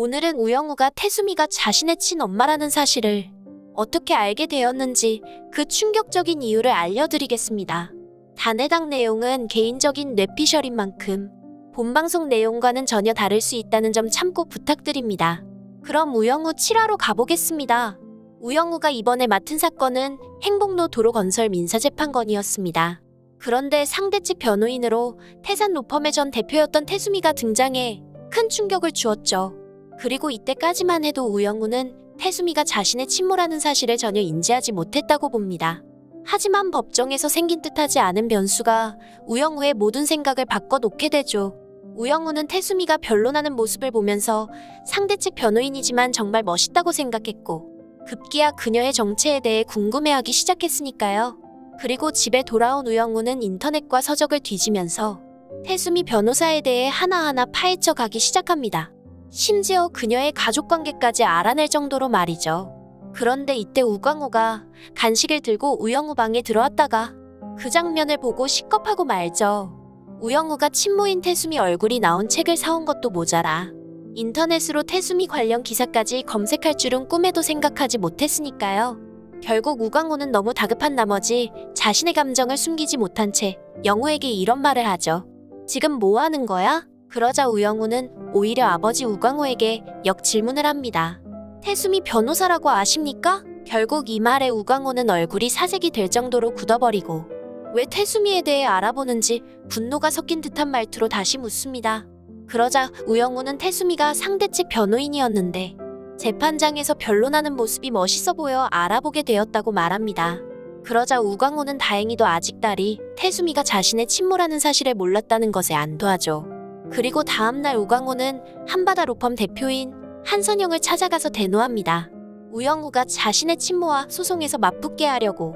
오늘은 우영우가 태수미가 자신의 친엄마라는 사실을 어떻게 알게 되었는지 그 충격적인 이유를 알려드리겠습니다. 단 해당 내용은 개인적인 뇌피셜인 만큼 본방송 내용과는 전혀 다를 수 있다는 점 참고 부탁드립니다. 그럼 우영우 7화로 가보겠습니다. 우영우가 이번에 맡은 사건은 행복로 도로건설 민사재판건이었습니다. 그런데 상대 측 변호인으로 태산 로펌의 전 대표였던 태수미가 등장해 큰 충격을 주었죠. 그리고 이때까지만 해도 우영우는 태수미가 자신의 친모라는 사실을 전혀 인지하지 못했다고 봅니다. 하지만 법정에서 생긴 듯하지 않은 변수가 우영우의 모든 생각을 바꿔놓게 되죠. 우영우는 태수미가 변론하는 모습을 보면서 상대 측 변호인이지만 정말 멋있다고 생각했고 급기야 그녀의 정체에 대해 궁금해하기 시작했으니까요. 그리고 집에 돌아온 우영우는 인터넷과 서적을 뒤지면서 태수미 변호사에 대해 하나하나 파헤쳐 가기 시작합니다. 심지어 그녀의 가족관계까지 알아낼 정도로 말이죠. 그런데 이때 우광호가 간식을 들고 우영우 방에 들어왔다가 그 장면을 보고 식겁하고 말죠. 우영우가 친모인 태수미 얼굴이 나온 책을 사온 것도 모자라 인터넷으로 태수미 관련 기사까지 검색할 줄은 꿈에도 생각하지 못했으니까요. 결국 우광호는 너무 다급한 나머지 자신의 감정을 숨기지 못한 채 영우에게 이런 말을 하죠. 지금 뭐 하는 거야? 그러자 우영우는 오히려 아버지 우광호에게 역질문을 합니다. 태수미 변호사라고 아십니까? 결국 이 말에 우광호는 얼굴이 사색이 될 정도로 굳어버리고 왜 태수미에 대해 알아보는지 분노가 섞인 듯한 말투로 다시 묻습니다. 그러자 우영우는 태수미가 상대 측 변호인이었는데 재판장에서 변론하는 모습이 멋있어 보여 알아보게 되었다고 말합니다. 그러자 우광호는 다행히도 아직 딸이 태수미가 자신의 친모라는 사실을 몰랐다는 것에 안도하죠. 그리고 다음날 우광호는 한바다 로펌 대표인 한선영을 찾아가서 대노합니다. 우영우가 자신의 친모와 소송에서 맞붙게 하려고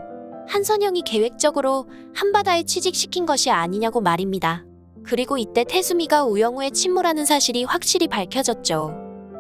한선영이 계획적으로 한바다에 취직시킨 것이 아니냐고 말입니다. 그리고 이때 태수미가 우영우의 친모라는 사실이 확실히 밝혀졌죠.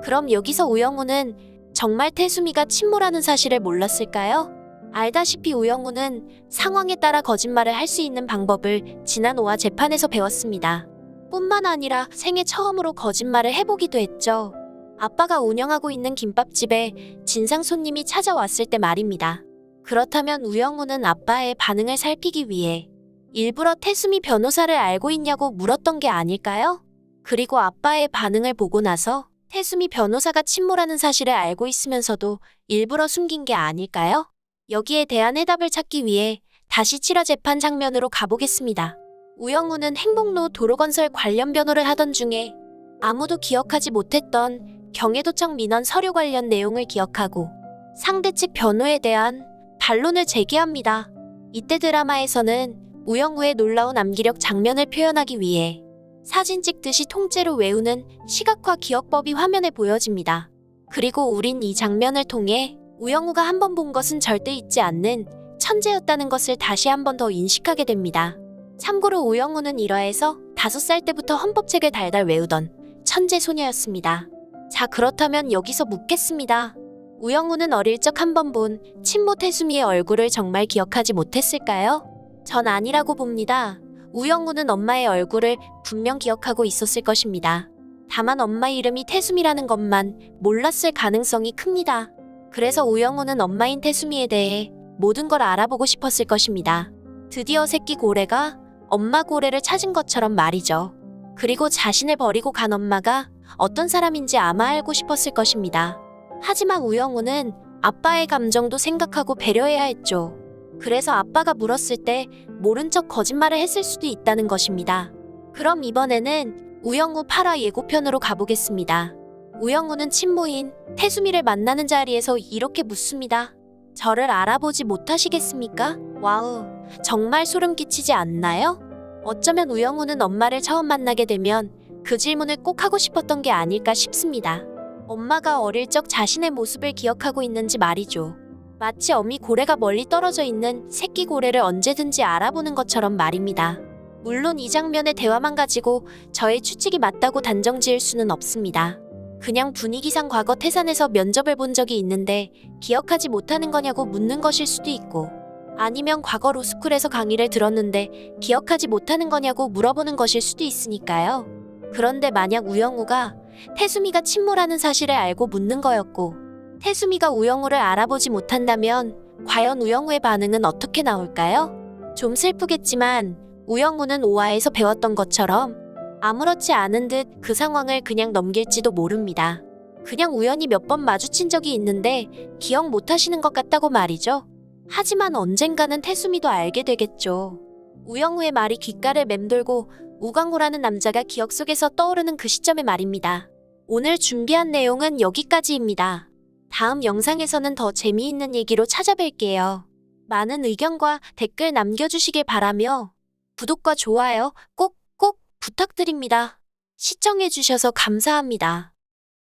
그럼 여기서 우영우는 정말 태수미가 친모라는 사실을 몰랐을까요? 알다시피 우영우는 상황에 따라 거짓말을 할 수 있는 방법을 지난 5화 재판에서 배웠습니다. 뿐만 아니라 생애 처음으로 거짓말을 해보기도 했죠. 아빠가 운영하고 있는 김밥집에 진상 손님이 찾아왔을 때 말입니다. 그렇다면 우영우는 아빠의 반응을 살피기 위해 일부러 태수미 변호사를 알고 있냐고 물었던 게 아닐까요? 그리고 아빠의 반응을 보고 나서 태수미 변호사가 친모라는 사실을 알고 있으면서도 일부러 숨긴 게 아닐까요? 여기에 대한 해답을 찾기 위해 다시 7화 재판 장면으로 가보겠습니다. 우영우는 행복로 도로건설 관련 변호를 하던 중에 아무도 기억하지 못했던 경해도청 민원 서류 관련 내용을 기억하고 상대 측 변호에 대한 반론을 제기합니다. 이때 드라마에서는 우영우의 놀라운 암기력 장면을 표현하기 위해 사진 찍듯이 통째로 외우는 시각화 기억법이 화면에 보여집니다. 그리고 우린 이 장면을 통해 우영우가 한 번 본 것은 절대 잊지 않는 천재였다는 것을 다시 한 번 더 인식하게 됩니다. 참고로 우영우는 1화에서 5살 때부터 헌법책을 달달 외우던 천재 소녀였습니다. 자, 그렇다면 여기서 묻겠습니다. 우영우는 어릴 적 한 번 본 친모 태수미의 얼굴을 정말 기억하지 못했을까요? 전 아니라고 봅니다. 우영우는 엄마의 얼굴을 분명 기억하고 있었을 것입니다. 다만 엄마 이름이 태수미라는 것만 몰랐을 가능성이 큽니다. 그래서 우영우는 엄마인 태수미에 대해 모든 걸 알아보고 싶었을 것입니다. 드디어 새끼 고래가 엄마 고래를 찾은 것처럼 말이죠. 그리고 자신을 버리고 간 엄마가 어떤 사람인지 아마 알고 싶었을 것입니다. 하지만 우영우는 아빠의 감정도 생각하고 배려해야 했죠. 그래서 아빠가 물었을 때 모른 척 거짓말을 했을 수도 있다는 것입니다. 그럼 이번에는 우영우 8화 예고편으로 가보겠습니다. 우영우는 친모인 태수미를 만나는 자리에서 이렇게 묻습니다. 저를 알아보지 못하시겠습니까? 와우, 정말 소름 끼치지 않나요? 어쩌면 우영우는 엄마를 처음 만나게 되면 그 질문을 꼭 하고 싶었던 게 아닐까 싶습니다. 엄마가 어릴 적 자신의 모습을 기억하고 있는지 말이죠. 마치 어미 고래가 멀리 떨어져 있는 새끼 고래를 언제든지 알아보는 것처럼 말입니다. 물론 이 장면의 대화만 가지고 저의 추측이 맞다고 단정 지을 수는 없습니다. 그냥 분위기상 과거 태산에서 면접을 본 적이 있는데 기억하지 못하는 거냐고 묻는 것일 수도 있고 아니면 과거 로스쿨에서 강의를 들었는데 기억하지 못하는 거냐고 물어보는 것일 수도 있으니까요. 그런데 만약 우영우가 태수미가 침몰하는 사실을 알고 묻는 거였고, 태수미가 우영우를 알아보지 못한다면 과연 우영우의 반응은 어떻게 나올까요? 좀 슬프겠지만 우영우는 오아에서 배웠던 것처럼 아무렇지 않은 듯 그 상황을 그냥 넘길지도 모릅니다. 그냥 우연히 몇 번 마주친 적이 있는데 기억 못하시는 것 같다고 말이죠. 하지만 언젠가는 태수미도 알게 되겠죠. 우영우의 말이 귓가를 맴돌고 우광우라는 남자가 기억 속에서 떠오르는 그 시점의 말입니다. 오늘 준비한 내용은 여기까지입니다. 다음 영상에서는 더 재미있는 얘기로 찾아뵐게요. 많은 의견과 댓글 남겨주시길 바라며 구독과 좋아요 꼭 부탁드립니다. 시청해주셔서 감사합니다.